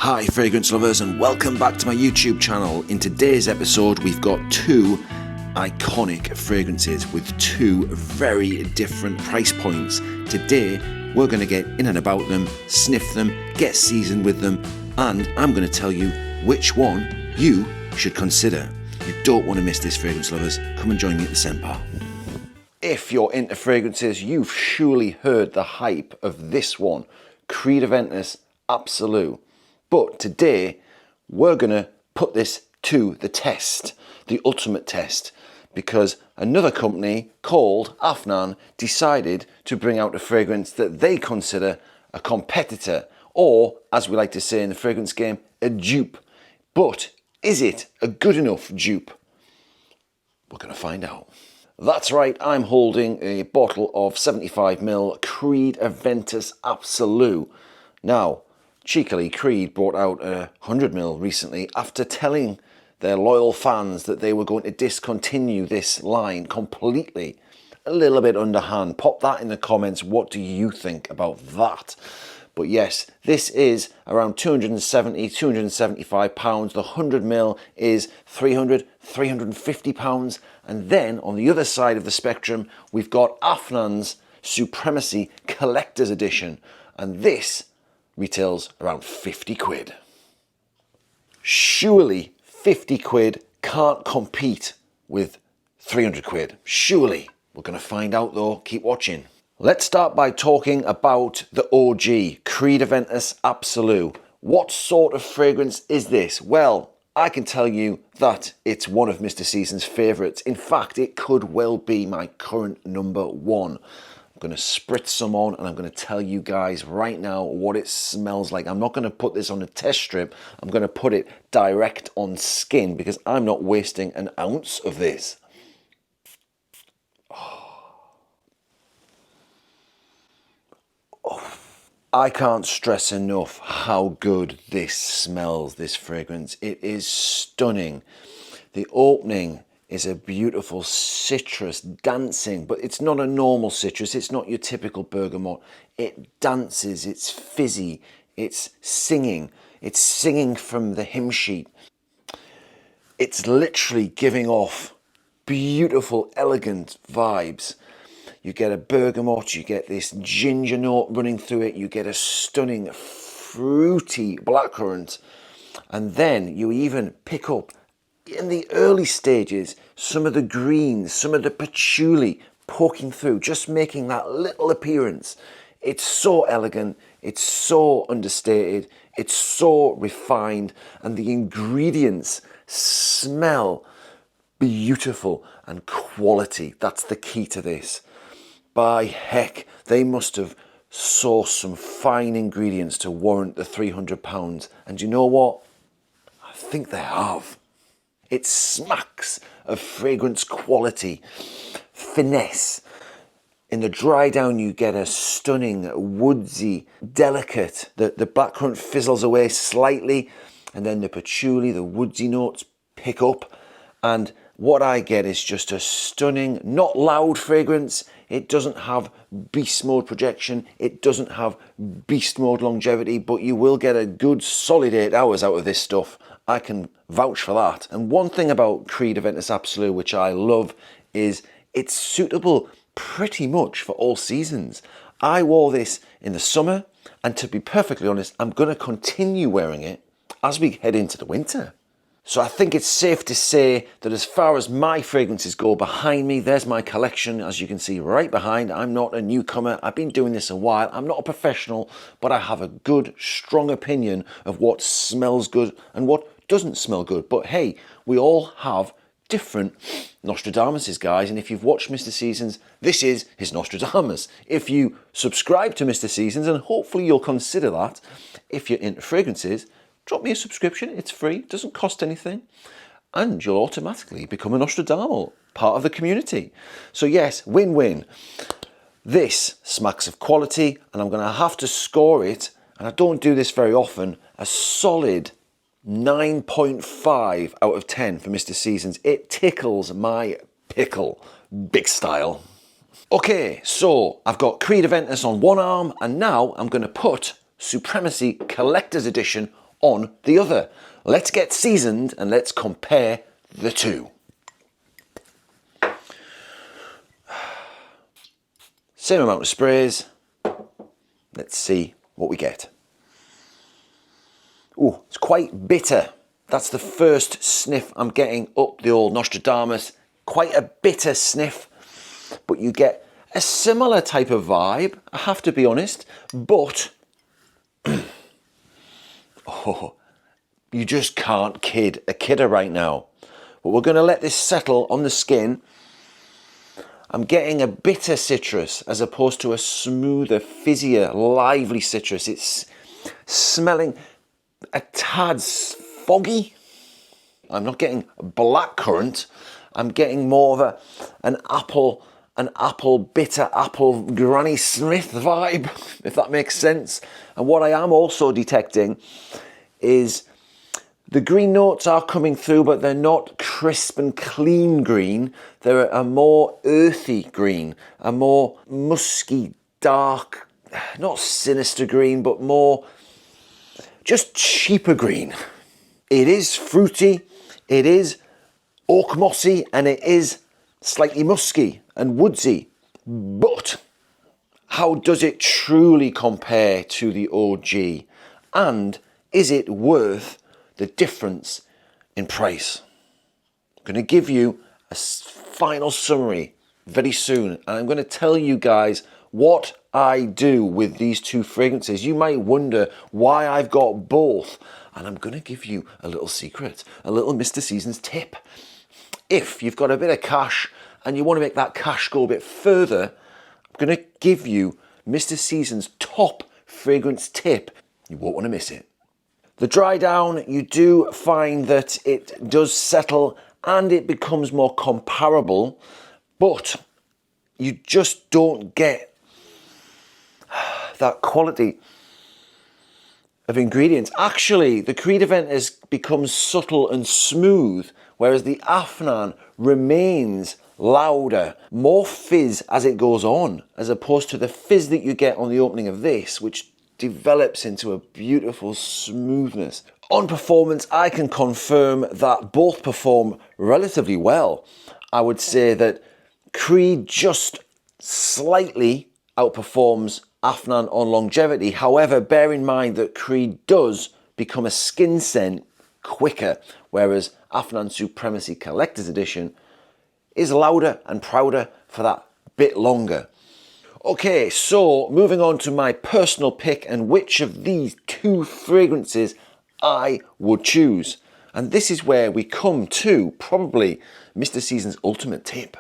Hi fragrance lovers and welcome back to my YouTube channel. In today's episode we've got two iconic fragrances with two very different price points. Today we're going to get in and about them, sniff them, get seasoned with them, and I'm going to tell you which one you should consider. You don't want to miss this, fragrance lovers. Come and join me at the scent bar. If you're into fragrances, you've surely heard the hype of this one, Creed Absolu Aventus. But today, we're going to put this to the test, the ultimate test, because another company called Afnan decided to bring out a fragrance that they consider a competitor, or, as we like to say in the fragrance game, a dupe. But is it a good enough dupe? We're going to find out. That's right, I'm holding a bottle of 75ml Creed Absolu Aventus. Now, cheekily, Creed brought out a 100ml recently after telling their loyal fans that they were going to discontinue this line completely. A little bit underhand. Pop that in the comments. What do you think about that? But yes, this is around 270, 275 pounds. The 100ml is 300, 350 pounds. And then on the other side of the spectrum, we've got Afnan's Supremacy Collector's Edition. And this retails around 50 quid. Surely 50 quid can't compete with 300 quid. Surely. We're going to find out though. Keep watching. Let's start by talking about the OG, Creed Absolu Aventus. What sort of fragrance is this? Well, I can tell you that it's one of Mr. Season's favourites. In fact, it could well be my current number one. I'm going to spritz some on and I'm going to tell you guys right now what it smells like. I'm not going to put this on a test strip. I'm going to put it direct on skin because I'm not wasting an ounce of this. I can't stress enough how good this smells, this fragrance. It is stunning. The opening is a beautiful citrus dancing, but it's not a normal citrus. It's not your typical bergamot. It dances, it's fizzy, it's singing. It's singing from the hymn sheet. It's literally giving off beautiful, elegant vibes. You get a bergamot, you get this ginger note running through it, you get a stunning fruity blackcurrant, and then you even pick up in the early stages some of the greens, some of the patchouli poking through, just making that little appearance. It's so elegant, it's so understated, it's so refined, and the ingredients smell beautiful and quality. That's the key to this. By heck, they must have sourced some fine ingredients to warrant the £300. And you know what? I think they have. It smacks of fragrance quality, finesse. In the dry down, you get a stunning, woodsy, delicate. The blackcurrant fizzles away slightly, and then the patchouli, the woodsy notes pick up. And what I get is just a stunning, not loud fragrance. It doesn't have beast mode projection. It doesn't have beast mode longevity, but you will get a good solid 8 hours out of this stuff. I can vouch for that. And one thing about Creed Absolu Aventus, which I love, is it's suitable pretty much for all seasons. I wore this in the summer, and to be perfectly honest, I'm going to continue wearing it as we head into the winter. So I think it's safe to say that as far as my fragrances go, behind me, there's my collection, as you can see right behind. I'm not a newcomer. I've been doing this a while. I'm not a professional, but I have a good, strong opinion of what smells good and what doesn't smell good. But hey, we all have different Nostradamuses, guys. And if you've watched Mr. Seasons, this is his Nostradamus. If you subscribe to Mr. Seasons, and hopefully you'll consider that, if you're into fragrances, drop me a subscription, it's free, doesn't cost anything, and you'll automatically become a Nostradamus, part of the community. So yes, win-win. This smacks of quality, and I'm going to have to score it, and I don't do this very often, a solid 9.5 out of 10 for Mr. Seasons. It tickles my pickle, big style. Okay, so I've got Creed Aventus on one arm, and now I'm going to put Supremacy Collector's Edition on the other. Let's get seasoned and let's compare the two. Same amount of sprays. Let's see what we get. Oh, it's quite bitter. That's the first sniff I'm getting up the old Nostradamus. Quite a bitter sniff, but you get a similar type of vibe, I have to be honest, but oh, you just can't kid a kidder right now. But we're going to let this settle on the skin. I'm getting a bitter citrus as opposed to a smoother, fizzier, lively citrus. It's smelling a tad foggy. I'm not getting blackcurrant. I'm getting more of an bitter apple Granny Smith vibe, if that makes sense. And what I am also detecting is the green notes are coming through, but they're not crisp and clean green. They're a more earthy green, a more musky, dark, not sinister green, but more just cheaper green. It is fruity, it is oakmossy, and it is slightly musky and woodsy. But how does it truly compare to the OG? And is it worth the difference in price? I'm going to give you a final summary very soon, and I'm going to tell you guys what I do with these two fragrances. You might wonder why I've got both, and I'm going to give you a little secret, a little Mr. Seasons tip. If you've got a bit of cash and you want to make that cash go a bit further, I'm going to give you Mr. Seasons' top fragrance tip. You won't want to miss it. The dry down, you do find that it does settle and it becomes more comparable, but you just don't get that quality of ingredients. Actually, the Creed Aventus becomes subtle and smooth, whereas the Afnan remains louder, more fizz as it goes on, as opposed to the fizz that you get on the opening of this, which develops into a beautiful smoothness. On performance, I can confirm that both perform relatively well. I would say that Creed just slightly outperforms Afnan on longevity. However, bear in mind that Creed does become a skin scent quicker, whereas Afnan Supremacy Collector's Edition is louder and prouder for that bit longer. Okay, so moving on to my personal pick and which of these two fragrances I would choose. And this is where we come to probably Mr. Seasons' ultimate tip,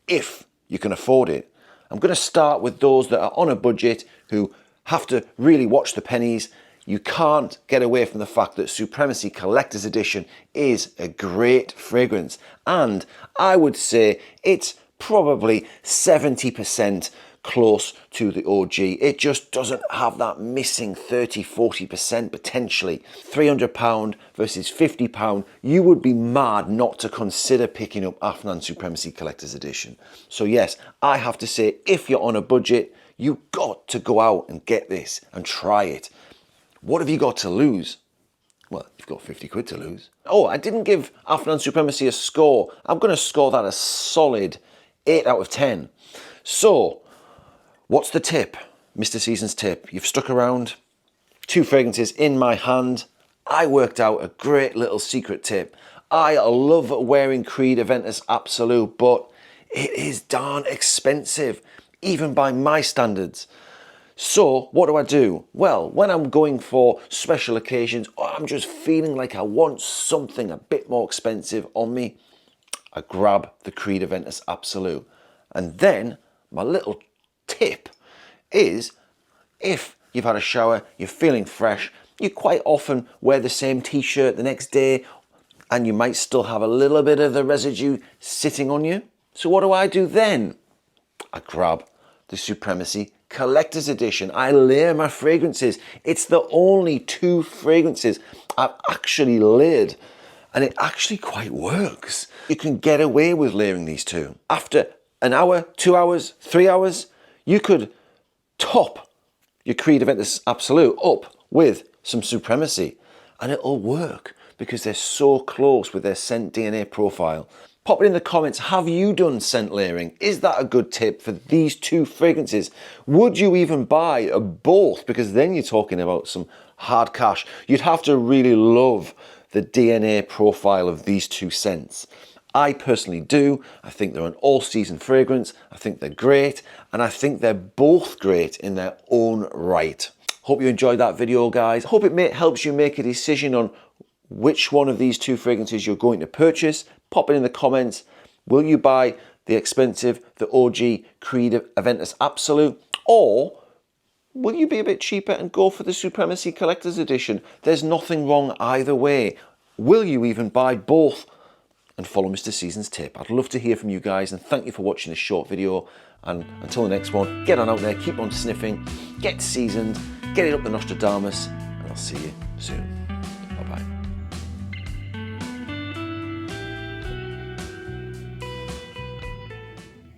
if you can afford it. I'm going to start with those that are on a budget who have to really watch the pennies. You can't get away from the fact that Supremacy Collector's Edition is a great fragrance. And I would say it's probably 70% close to the OG. It just doesn't have that missing 30-40% potentially. £300 versus £50, you would be mad not to consider picking up Afnan Supremacy Collector's Edition. So yes, I have to say, if you're on a budget, you've got to go out and get this and try it. What have you got to lose? Well, you've got 50 quid to lose. Oh, I didn't give Afnan Supremacy a score. I'm going to score that a solid 8 out of 10. So, what's the tip? Mr. Seasons tip. You've stuck around. 2 fragrances in my hand. I worked out a great little secret tip. I love wearing Creed Absolu Aventus, but it is darn expensive, even by my standards. So what do? Well, when I'm going for special occasions, or I'm just feeling like I want something a bit more expensive on me, I grab the Creed Absolu Aventus. And then my little tip is, if you've had a shower, you're feeling fresh, you quite often wear the same t-shirt the next day and you might still have a little bit of the residue sitting on you. So what do I do then? I grab the Supremacy Collector's Edition. I layer my fragrances. It's the only 2 fragrances I've actually layered, and it actually quite works. You can get away with layering these 2. After an hour, 2 hours, 3 hours, you could top your Creed Absolu Aventus up with some Supremacy. and it'll work because they're so close with their scent DNA profile. Pop it in the comments, have you done scent layering? Is that a good tip for these two fragrances? Would you even buy both? Because then you're talking about some hard cash. You'd have to really love the DNA profile of these two scents. I personally do. I think they're an all-season fragrance. I think they're great, and I think they're both great in their own right. Hope you enjoyed that video, guys. Hope it helps you make a decision on which one of these two fragrances you're going to purchase. Pop it in the comments. Will you buy the expensive, the OG Creed Aventus Absolu, or will you be a bit cheaper and go for the Supremacy Collector's Edition? There's nothing wrong either way. Will you even buy both and follow Mr. Season's tip? I'd love to hear from you guys, and thank you for watching this short video. And until the next one, get on out there, keep on sniffing, get seasoned, get it up the Nostradamus, and I'll see you soon.